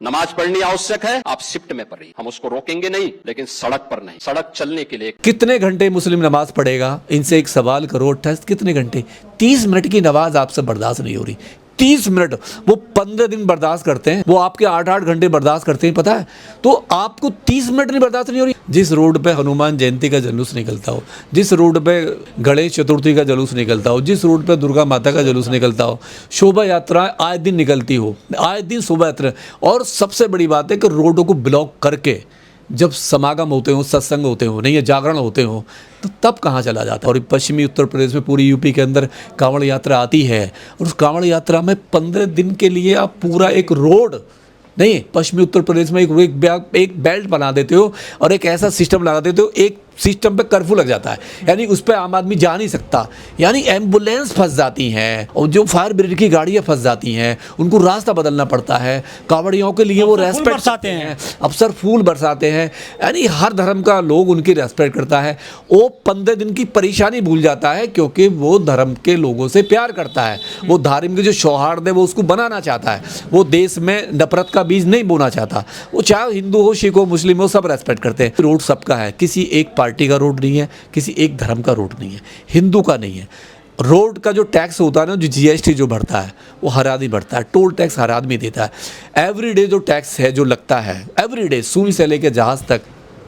नमाज पढ़नी आवश्यक है, आप शिफ्ट में पढ़िए, हम उसको रोकेंगे नहीं, लेकिन सड़क पर नहीं। सड़क चलने के लिए कितने घंटे मुस्लिम नमाज पढ़ेगा? इनसे एक सवाल करो, टेस्ट कितने घंटे? 30 मिनट की नमाज आपसे बर्दाश्त नहीं हो रही। 30 मिनट, वो 15 दिन बर्दाश्त करते हैं, वो आपके 8-8 घंटे बर्दाश्त करते हैं, पता है? तो आपको 30 मिनट नहीं बर्दाश्त नहीं हो रही। जिस रोड पे हनुमान जयंती का जुलूस निकलता हो, जिस रोड पे गणेश चतुर्थी का जुलूस निकलता हो, जिस रोड पे दुर्गा माता का जुलूस निकलता हो, शोभा यात्रा आए दिन निकलती हो, आए दिन शोभा यात्रा, और सबसे बड़ी बात है कि रोडों को ब्लॉक करके जब समागम होते हो, सत्संग होते हो, नहीं है जागरण होते हो, तो तब कहाँ चला जाता है? और पश्चिमी उत्तर प्रदेश में, पूरी यूपी के अंदर कांवड़ यात्रा आती है, और उस कांवड़ यात्रा में 15 दिन के लिए आप पूरा एक रोड, नहीं, पश्चिमी उत्तर प्रदेश में एक बेल्ट बना देते हो और एक ऐसा सिस्टम लगा देते हो, एक सिस्टम पे कर्फ्यू लग जाता है, यानी उस पर आम आदमी जा नहीं सकता, यानी एम्बुलेंस फंस जाती हैं और जो फायर ब्रिगेड की गाड़ियां फंस जाती हैं, उनको रास्ता बदलना पड़ता है। कांवड़ियों के लिए वो रेस्पेक्ट बरसाते हैं, अफसर फूल बरसाते हैं, यानी हर धर्म का लोग उनकी रेस्पेक्ट करता है। वो 15 दिन की परेशानी भूल जाता है, क्योंकि वो धर्म के लोगों से प्यार करता है, वो धार्मिक जो सौहार्द है वो उसको बनाना चाहता है, वो देश में नफरत का बीज नहीं बोना चाहता। वो चाहे हिंदू हो, सिख हो, मुस्लिम हो, सब रेस्पेक्ट करते हैं। रोड सबका है, किसी एक पार्टी का रोड नहीं है, किसी एक धर्म का रोड नहीं है, हिंदू का नहीं है। रोड का जो टैक्स होता है ना, जो जीएसटी जो बढ़ता है, वो हर आदमी बढ़ता है, टोल टैक्स हर आदमी देता है। एवरीडे जो टैक्स है जो लगता है, एवरीडे, सुई से लेके जहाज तक।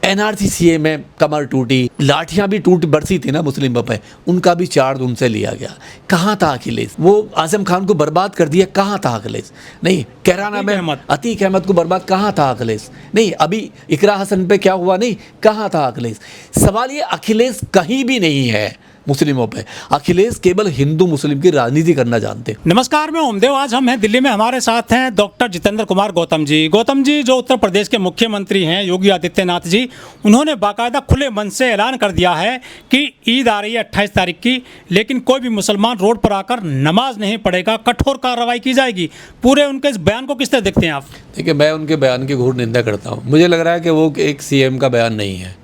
एनआरसी सीए में कमर टूटी, लाठियां भी टूट बरसी थी ना मुस्लिमों पे, उनका भी चार्ज उनसे लिया गया। कहाँ था अखिलेश? वो आजम खान को बर्बाद कर दिया, कहाँ था अखिलेश? नहीं, कैराना में अतीक अहमद को बर्बाद, कहाँ था अखिलेश? नहीं, अभी इकरा हसन पे क्या हुआ, नहीं, कहाँ था अखिलेश? सवाल ये, अखिलेश कहीं भी नहीं है मुस्लिमों पे। अखिलेश केवल हिंदू मुस्लिम की राजनीति करना जानते। नमस्कार, मैं ओमदेव। आज हम हैं दिल्ली में, हमारे साथ हैं डॉक्टर जितेंद्र कुमार गौतम जी। गौतम जी जो उत्तर प्रदेश के मुख्यमंत्री हैं, योगी आदित्यनाथ जी, उन्होंने बाकायदा खुले मन से ऐलान कर दिया है कि ईद आ रही है 28 तारीख की, लेकिन कोई भी मुसलमान रोड पर आकर नमाज नहीं पढ़ेगा, कठोर कार्रवाई की जाएगी। पूरे उनके इस बयान को किस तरह देखते हैं आप? देखिए, मैं उनके बयान की घोर निंदा करता हूँ। मुझे लग रहा है कि वो एक सीएम का बयान नहीं है,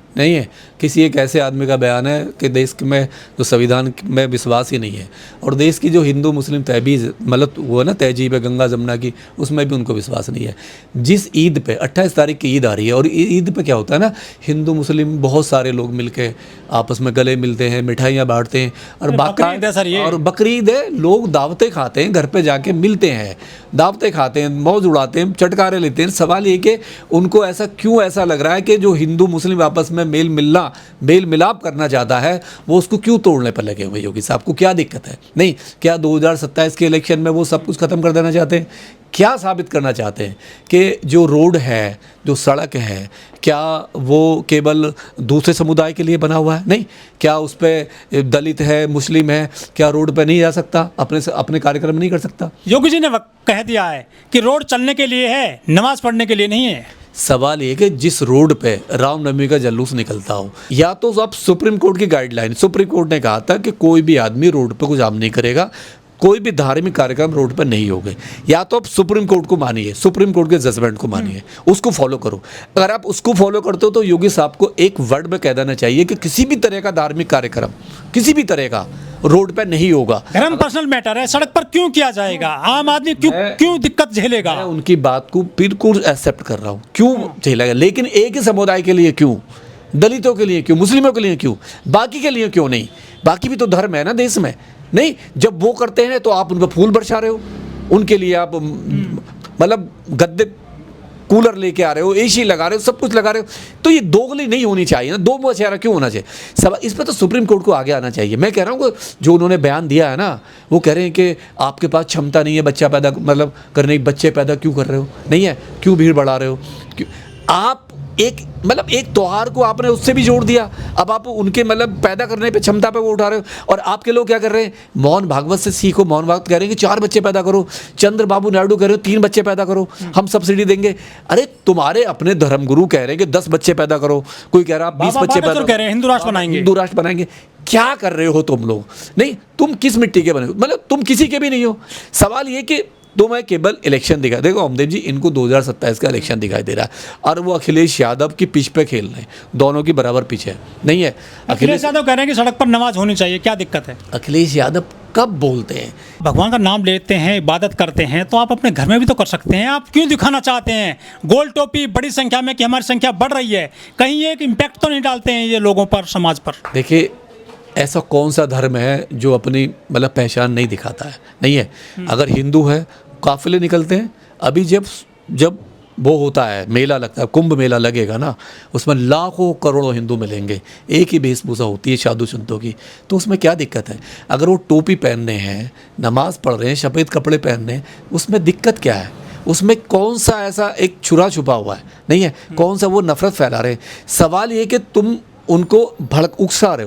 किसी एक ऐसे आदमी का बयान है कि देश में जो संविधान में विश्वास ही नहीं है, और देश की जो हिंदू मुस्लिम तहबीज़, मतलब वो है ना तहजीब है गंगा जमुना की, उसमें भी उनको विश्वास नहीं है। जिस ईद पे 28 तारीख की ईद आ रही है, और ईद पे क्या होता है ना, हिंदू मुस्लिम बहुत सारे लोग मिलके आपस में गले मिलते हैं, मिठाइयाँ बांटते हैं, और बकरीद है, लोग दावतें खाते हैं, घर पर जाके मिलते हैं, दावतें खाते हैं, मौज उड़ाते हैं, चटकारे लेते हैं। सवाल ये कि उनको ऐसा लग रहा है कि जो हिंदू मुस्लिम आपस में मेल मिलाप करना चाहता है, वो उसको क्यों तोड़ने पर लगे हुए? योगी साहब को क्या दिक्कत है? नहीं, क्या 2027 के इलेक्शन में वो सब कुछ खत्म कर देना चाहते हैं? क्या साबित करना चाहते हैं कि जो रोड है, जो सड़क है, क्या वो केवल दूसरे समुदाय के लिए बना हुआ है? नहीं, क्या उस पर दलित है, मुस्लिम है, क्या रोड पे नहीं जा सकता, अपने कार्यक्रम नहीं कर सकता? योगी जी ने कह दिया है कि रोड चलने के लिए है, नमाज पढ़ने के लिए नहीं है। सवाल ये कि जिस रोड पे रामनवमी का जुलूस निकलता हो, या तो अब सुप्रीम कोर्ट की गाइडलाइन, सुप्रीम कोर्ट ने कहा था कि कोई भी आदमी रोड पे कुछ आम नहीं करेगा, कोई भी धार्मिक कार्यक्रम रोड पर नहीं होंगे। या तो आप सुप्रीम कोर्ट को मानिए, सुप्रीम कोर्ट के जजमेंट को मानिए, उसको फॉलो करो। अगर आप उसको फॉलो करते हो तो योगी साहब को एक वर्ड में कह देना चाहिए कि किसी भी तरह का धार्मिक कार्यक्रम, किसी भी तरह का रोड पर नहीं होगा। धर्म पर्सनल मैटर है, सड़क पर क्यों किया जाएगा? आम आदमी क्यों दिक्कत झेलेगा? मैं उनकी बात को बिल्कुल एक्सेप्ट कर रहा हूँ, क्यों झेलेगा, लेकिन एक ही समुदाय के लिए क्यों? दलितों के लिए क्यों? मुस्लिमों के लिए क्यों? बाकी के लिए क्यों नहीं? बाकी भी तो धर्म है ना देश में। नहीं, जब वो करते हैं तो आप उन पर फूल बरसा रहे हो, उनके लिए आप मतलब गद्दे कूलर लेके आ रहे हो, एसी लगा रहे हो, सब कुछ लगा रहे हो, तो ये दोगली नहीं होनी चाहिए ना, दो चेहरा क्यों होना चाहिए? सब इस पर तो सुप्रीम कोर्ट को आगे आना चाहिए। मैं कह रहा हूँ कि जो उन्होंने बयान दिया है ना, वो कह रहे हैं कि आपके पास क्षमता नहीं है बच्चा पैदा मतलब करने की, बच्चे पैदा क्यों कर रहे हो? नहीं है, क्यों भीड़ बढ़ा रहे हो? आप एक त्योहार को आपने उससे भी जोड़ दिया, अब आप उनके पैदा करने पे क्षमता पे वो उठा रहे हो। और आपके लोग क्या कर रहे हैं? मोहन भागवत से सीखो। मोहन भागवत कह रहे हैं कि 4 बच्चे पैदा करो, चंद्रबाबू नायडू कह रहे हो 3 बच्चे पैदा करो, हम सब्सिडी देंगे। अरे तुम्हारे अपने धर्मगुरु कह रहे हैं कि 10 बच्चे पैदा करो, कोई कह रहा 20 बच्चे पैदा कह रहे हैं, हिंदू राष्ट्र बनाएंगे। क्या कर रहे हो तुम लोग? नहीं, तुम किस मिट्टी के बने हो? तुम किसी के भी नहीं हो। सवाल ये कि तो मैं केवल इलेक्शन दिखा, देखो ओमदेव जी, इनको 2027 का इलेक्शन दिखाई दे रहा है, और वो अखिलेश यादव की पिच पे खेल रहे हैं, दोनों की बराबर पिच है, नहीं है। अखिलेश यादव कह रहे हैं कि सड़क पर नमाज होनी चाहिए, क्या दिक्कत है? अखिलेश यादव कब बोलते हैं? भगवान का नाम लेते हैं, इबादत करते हैं, तो आप अपने घर में भी तो कर सकते हैं। आप क्यों दिखाना चाहते हैं गोल टोपी बड़ी संख्या में कि हमारी संख्या बढ़ रही है? कहीं एक इम्पैक्ट तो नहीं डालते हैं ये लोगों पर, समाज पर? देखिए, ऐसा कौन सा धर्म है जो अपनी मतलब पहचान नहीं दिखाता है? नहीं है। अगर हिंदू है, काफिले निकलते हैं। अभी जब वो होता है, मेला लगता है, कुंभ मेला लगेगा ना, उसमें लाखों करोड़ों हिंदू मिलेंगे, एक ही वेशभूषा होती है साधु संतों की, तो उसमें क्या दिक्कत है? अगर वो टोपी पहनने हैं, नमाज पढ़ रहे हैं, सफ़ेद कपड़े पहनने हैं, उसमें दिक्कत क्या है? उसमें कौन सा ऐसा एक छुरा छुपा हुआ है? नहीं है। कौन सा वो नफरत फैला रहे हैं? सवाल ये कि तुम उनको उकसा रहे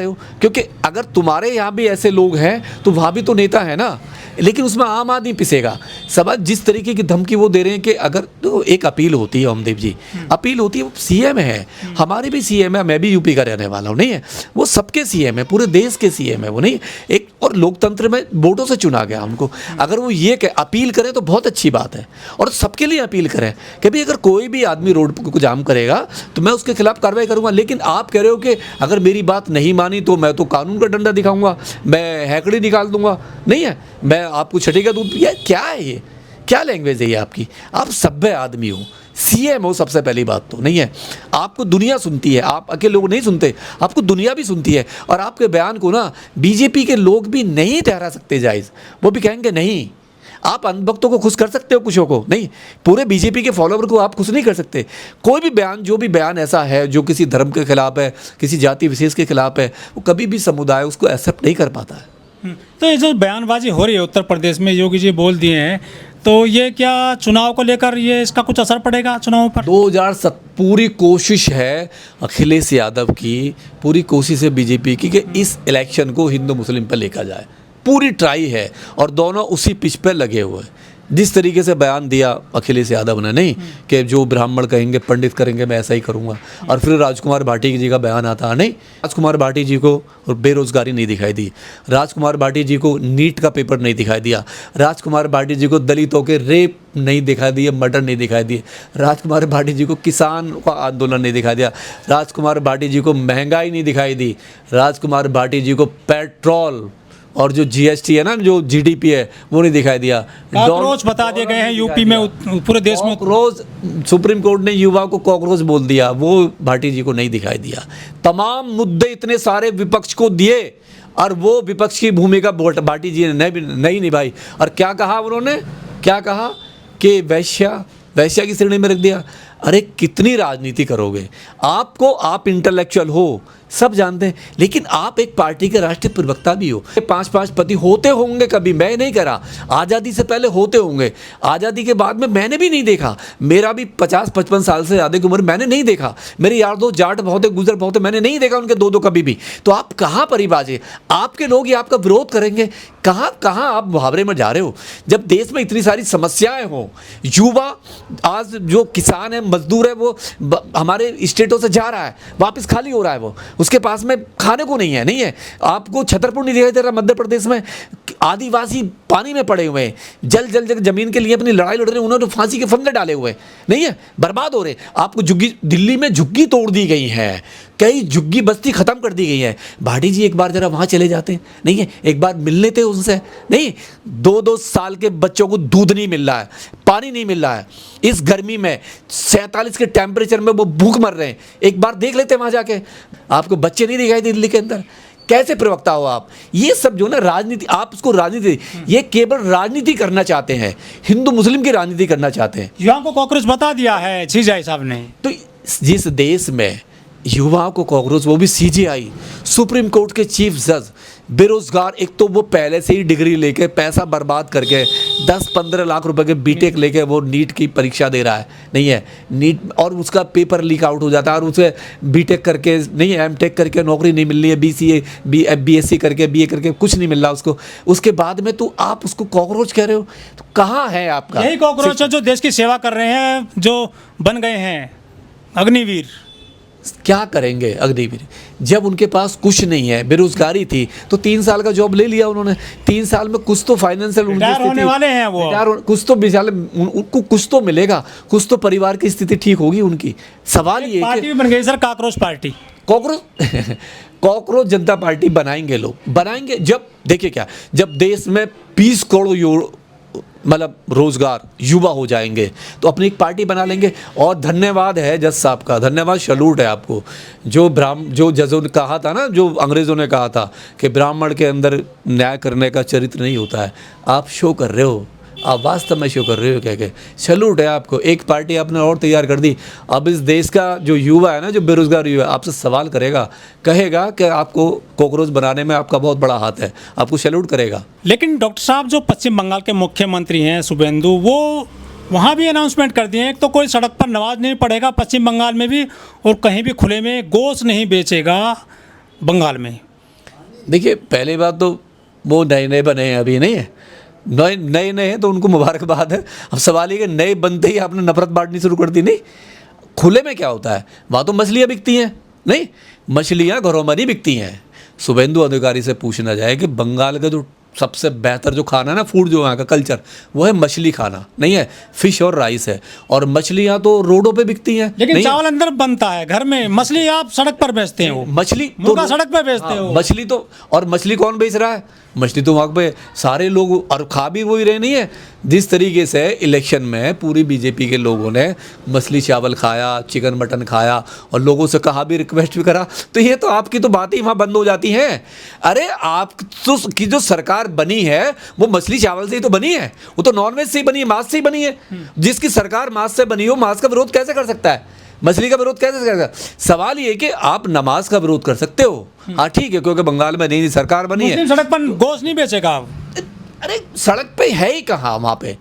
हो, क्योंकि अगर तुम्हारे यहाँ भी ऐसे लोग हैं तो वहाँ भी तो नेता है ना, लेकिन उसमें आम आदमी पिसेगा। सवाल जिस तरीके की धमकी वो दे रहे हैं कि अगर तो एक अपील होती है, ओमदेव जी, अपील होती है, वो सीएम है, हमारे भी सीएम है, मैं भी यूपी का रहने वाला हूँ, नहीं है, वो सबके सीएम है, पूरे देश के सीएम है वो, नहीं एक, और लोकतंत्र में वोटों से चुना गया उनको। अगर वो ये अपील करें तो बहुत अच्छी बात है, और सबके लिए अपील करें कि भाई अगर कोई भी आदमी रोड को जाम करेगा तो मैं उसके खिलाफ कार्रवाई करूँगा। लेकिन आप कह रहे हो कि अगर मेरी बात नहीं मानी तो मैं तो कानून का डंडा दिखाऊंगा, मैं हैकड़ी निकाल दूंगा, नहीं है, मैं आपको छठी का दूध पिया। क्या है ये? क्या लैंग्वेज है ये आपकी? आप सभ्य आदमी हो, सीएम हो, सबसे पहली बात तो, नहीं है, आपको दुनिया सुनती है, आप अकेले लोग नहीं सुनते, आपको दुनिया भी सुनती है। और आपके बयान को ना बीजेपी के लोग भी नहीं ठहरा सकते जायज़, वो भी कहेंगे नहीं। आप अंधभक्तों को खुश कर सकते हो, कुछों को नहीं, पूरे बीजेपी के फॉलोअर को आप खुश नहीं कर सकते। कोई भी बयान, जो भी बयान ऐसा है जो किसी धर्म के खिलाफ है, किसी जाति विशेष के खिलाफ है, वो कभी भी समुदाय उसको एक्सेप्ट नहीं कर पाता है। तो ये जो बयानबाजी हो रही है उत्तर प्रदेश में, योगी जी बोल दिए हैं, तो ये क्या चुनाव को लेकर ये इसका कुछ असर पड़ेगा चुनावों पर? 2007 पूरी कोशिश है अखिलेश यादव की, पूरी कोशिश है बीजेपी की कि इस इलेक्शन को हिंदू मुस्लिम पर लेकर जाए, पूरी ट्राई है, और दोनों उसी पिच पर लगे हुए हैं। जिस तरीके से बयान दिया अखिलेश यादव ने, नहीं कि जो ब्राह्मण कहेंगे, पंडित करेंगे, मैं ऐसा ही करूंगा। और फिर राजकुमार भाटी जी का बयान आता है, नहीं, राजकुमार भाटी जी को बेरोजगारी नहीं दिखाई दी, राजकुमार भाटी जी को नीट का पेपर नहीं दिखाई दिया, राजकुमार भाटी जी को दलितों के रेप नहीं दिखाई दिए, मर्डर नहीं दिखाई दिए, राजकुमार भाटी जी को किसान का आंदोलन नहीं दिखाई दिया, राजकुमार भाटी जी को महंगाई नहीं दिखाई दी, राजकुमार भाटी जी को पेट्रोल और जो जीएसटी है ना, जो जीडीपी है, वो नहीं दिखाई दिया। कॉकरोच बता दिए गए हैं यूपी में, पूरे देश में कॉकरोच, सुप्रीम कोर्ट ने युवा को कॉकरोच बोल दिया, वो भाटी जी को नहीं दिखाई दिया। तमाम मुद्दे इतने सारे विपक्ष को दिए और वो विपक्ष की भूमिका भाटी जी ने नहीं निभाई। और क्या कहा उन्होंने? क्या कहा कि वैश्या की श्रेणी में रख दिया। अरे कितनी राजनीति करोगे? आपको, आप इंटेलेक्चुअल हो, सब जानते हैं, लेकिन आप एक पार्टी के राष्ट्रीय प्रवक्ता भी हो। 5-5 पति होते होंगे, कभी मैं नहीं करा, आज़ादी से पहले होते होंगे, आज़ादी के बाद में मैंने भी नहीं देखा, मेरा भी 50-55 साल से ज़्यादा की उम्र, मैंने नहीं देखा। मेरे यार दो जाट बहुत है, गुजर बहुत है, मैंने नहीं देखा उनके दो कभी भी। तो आप कहाँ परिबाजे? आपके लोग ये आपका विरोध करेंगे, कहाँ आप मुहावरे में जा रहे हो? जब देश में इतनी सारी समस्याएं हों, युवा आज जो किसान है, मजदूर है, वो हमारे स्टेटों से जा रहा है, वापस खाली हो रहा है, वो उसके पास में खाने को नहीं है। आपको छतरपुर नहीं दिखाई दे रहा मध्य प्रदेश में, आदिवासी पानी में पड़े हुए हैं, जल जमीन के लिए अपनी लड़ाई लड़ रहे हैं, उन्होंने फांसी के फंदे डाले हुए नहीं है, बर्बाद हो रहे। आपको दिल्ली में झुग्गी तोड़ दी गई है, कई झुग्गी बस्ती खत्म कर दी गई है। भाटी जी एक बार जरा वहाँ चले जाते हैं, नहीं है, एक बार मिल लेते उनसे। नहीं, 2-2 साल के बच्चों को दूध नहीं मिल रहा है, पानी नहीं मिल रहा है, इस गर्मी में 47 के टेम्परेचर में वो भूख मर रहे हैं, एक बार देख लेते वहाँ जाके। आपको बच्चे नहीं दिखाई दे दिल्ली के अंदर? कैसे प्रवक्ता हो आप? ये सब जो ना राजनीति, आप उसको राजनीति, ये केवल राजनीति करना चाहते हैं, हिंदू मुस्लिम की राजनीति करना चाहते हैं। युवाओं को कॉकरोच बता दिया है सीजीआई साहब ने। तो जिस देश में युवाओं को कॉकरोच, वो भी सीजीआई, सुप्रीम कोर्ट के चीफ जज, बेरोजगार, एक तो वो पहले से ही डिग्री लेके पैसा बर्बाद करके 10-15 लाख रुपए के बीटेक लेके वो नीट की परीक्षा दे रहा है, नहीं है, नीट, और उसका पेपर लीक आउट हो जाता है, और उसे बीटेक करके नहीं, एमटेक करके नौकरी नहीं मिल रही है, बीसीए बीएससी करके, बीए करके कुछ नहीं मिल रहा उसको, उसके बाद में तो आप उसको कॉकरोच कह रहे हो? तो कहाँ है आपका? यही कॉकरोच है जो देश की सेवा कर रहे हैं, जो बन गए हैं अग्निवीर। क्या करेंगे अग्निवीर जब उनके पास कुछ नहीं है? बेरोजगारी थी तो 3 साल का जॉब ले लिया उन्होंने, 3 साल में कुछ तो फाइनेंशियल होने वाले हैं वो, कुछ तो उनको कुछ तो मिलेगा, कुछ तो परिवार की स्थिति ठीक होगी उनकी। सवाल ये पार्टी भी बन गई सर, कॉकरोच पार्टी। कॉकरोच जनता पार्टी बनाएंगे, लोग बनाएंगे। जब देखिए क्या, जब देश में 20 करोड़ मतलब रोजगार युवा हो जाएंगे तो अपनी एक पार्टी बना लेंगे। और धन्यवाद है जज साहब का, धन्यवाद, सैल्यूट है आपको। जो जजों ने कहा था ना, जो अंग्रेज़ों ने कहा था कि ब्राह्मण के अंदर न्याय करने का चरित्र नहीं होता है, आप शो कर रहे हो, आप वास्तव में शो कर रहे हो। क्या सैल्यूट है आपको। एक पार्टी आपने और तैयार कर दी। अब इस देश का जो युवा है ना, जो बेरोजगार युवा है, आपसे सवाल करेगा, कहेगा कि आपको कॉकरोच बनाने में आपका बहुत बड़ा हाथ है, आपको सैल्यूट करेगा। लेकिन डॉक्टर साहब, जो पश्चिम बंगाल के मुख्यमंत्री हैं शुभेंदु, वो वहाँ भी अनाउंसमेंट कर दिए हैं, एक तो कोई सड़क पर नमाज नहीं पढ़ेगा पश्चिम बंगाल में भी, और कहीं भी खुले में गोश्त नहीं बेचेगा बंगाल में। देखिए, पहली बात तो वो नए बने हैं, अभी नहीं है, नए हैं तो उनको मुबारकबाद है। अब सवाल ये कि नए बनते ही आपने नफरत बांटनी शुरू कर दी। नहीं, खुले में क्या होता है, वहाँ तो मछलियाँ बिकती हैं। नहीं, मछलियाँ घरों में नहीं बिकती हैं। शुभेंदु अधिकारी से पूछना जाए कि बंगाल का जो सबसे बेहतर जो खाना है ना, फूड जो यहाँ का कल्चर, वो है मछली खाना, नहीं है फिश और राइस है। और मछलियाँ तो रोडों पे बिकती हैं। लेकिन चावल अंदर बनता है घर में, मछली आप सड़क पर बेचते हो। मछली मुर्गा सड़क पर बेचते हो। मछली तो, और मछली कौन बेच रहा है? मछली तो वहाँ पे सारे लोग, और खा भी वही रहे। नहीं है, जिस तरीके से इलेक्शन में पूरी बीजेपी के लोगों ने मछली चावल खाया, चिकन मटन खाया, और लोगों से कहा भी, रिक्वेस्ट भी करा, तो ये तो आपकी तो बात ही वहाँ बंद हो जाती है। अरे आप तो की जो सरकार बनी है वो मछली चावल से ही तो बनी है, वो तो नॉनवेज से ही बनी है, मांस से ही बनी है। जिसकी सरकार मांस से बनी हो, मांस का विरोध कैसे कर सकता है? मछली का विरोध कैसे कर सकता है? सवाल ये कि आप नमाज का विरोध कर सकते हो, हाँ ठीक है, क्योंकि बंगाल में नई सरकार बनी है। सड़क पर गोश्त नहीं बेचेगा। अरे सड़क पे है ही कहाँ, वहाँ पे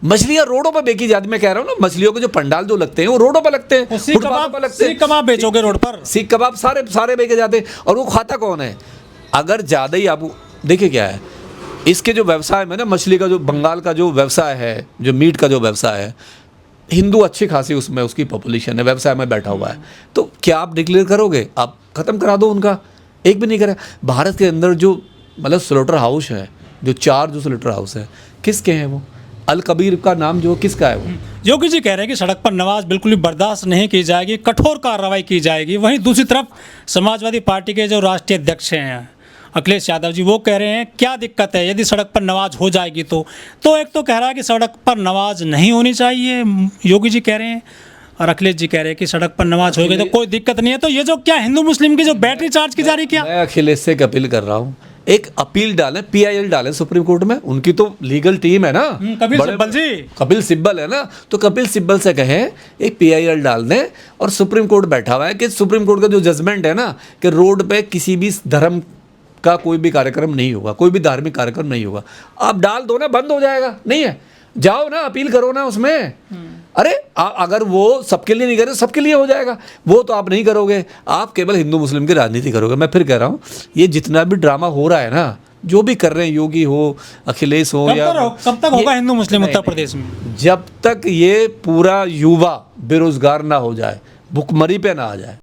मछलियाँ रोडों पर बेची जाती। मैं कह रहा हूँ ना, मछलियों के जो पंडाल जो लगते हैं वो रोडों पर लगते हैं, फुटपाथ पर लगते हैं। सीख कबाब बेचोगे रोड पर? सीख कबाब सारे बेचे जाते हैं। और वो खाता कौन है? अगर ज़्यादा ही आप देखिए क्या है, इसके जो व्यवसाय में ना, मछली का जो बंगाल का जो व्यवसाय है, जो मीट का जो व्यवसाय है, हिंदू अच्छी खासी उसमें उसकी पॉपुलेशन है, व्यवसाय में बैठा हुआ है। तो क्या आप डिक्लेयर करोगे? आप ख़त्म करा दो उनका, एक भी नहीं करा। भारत के अंदर जो मतलब स्लॉटर हाउस है, जो 4 जो स्लॉटर हाउस है, किसके हैं वो? अल कबीर का नाम जो किसका है वो? योगी जी कह रहे हैं कि सड़क पर नमाज बिल्कुल भी बर्दाश्त नहीं की जाएगी, कठोर कार्रवाई की जाएगी। वहीं दूसरी तरफ समाजवादी पार्टी के जो राष्ट्रीय अध्यक्ष हैं अखिलेश यादव जी, वो कह रहे हैं क्या दिक्कत है यदि सड़क पर नमाज हो जाएगी तो एक तो कह रहा है कि सड़क पर नमाज नहीं होनी चाहिए, योगी जी कह रहे हैं, और अखिलेश जी कह रहे हैं कि सड़क पर नमाज होगी तो कोई दिक्कत नहीं है। तो ये जो क्या हिंदू मुस्लिम की जो बैटरी चार्ज की जा रही, क्या? मैं अखिलेश से अपील कर रहा हूँ, एक अपील डालें, PIL डालें सुप्रीम कोर्ट में, उनकी तो लीगल टीम है ना, कपिल सिब्बल है ना, तो कपिल सिब्बल से कहें एक PIL डाल दें। और सुप्रीम कोर्ट बैठा हुआ है कि सुप्रीम कोर्ट का जो जजमेंट है ना, कि रोड पे किसी भी धर्म का कोई भी कार्यक्रम नहीं होगा, कोई भी धार्मिक कार्यक्रम नहीं होगा, आप डाल दो ना, बंद हो जाएगा। नहीं है, जाओ ना, अपील करो ना उसमें। अरे अगर वो सबके लिए नहीं करे, सबके लिए हो जाएगा। वो तो आप नहीं करोगे, आप केवल हिंदू मुस्लिम की राजनीति करोगे। मैं फिर कह रहा हूँ, ये जितना भी ड्रामा हो रहा है ना, जो भी कर रहे हैं, योगी हो, अखिलेश हो, या कब तक होगा हिंदू मुस्लिम उत्तर प्रदेश में? जब तक ये पूरा युवा बेरोजगार ना हो जाए, भुखमरी पे ना आ जाए।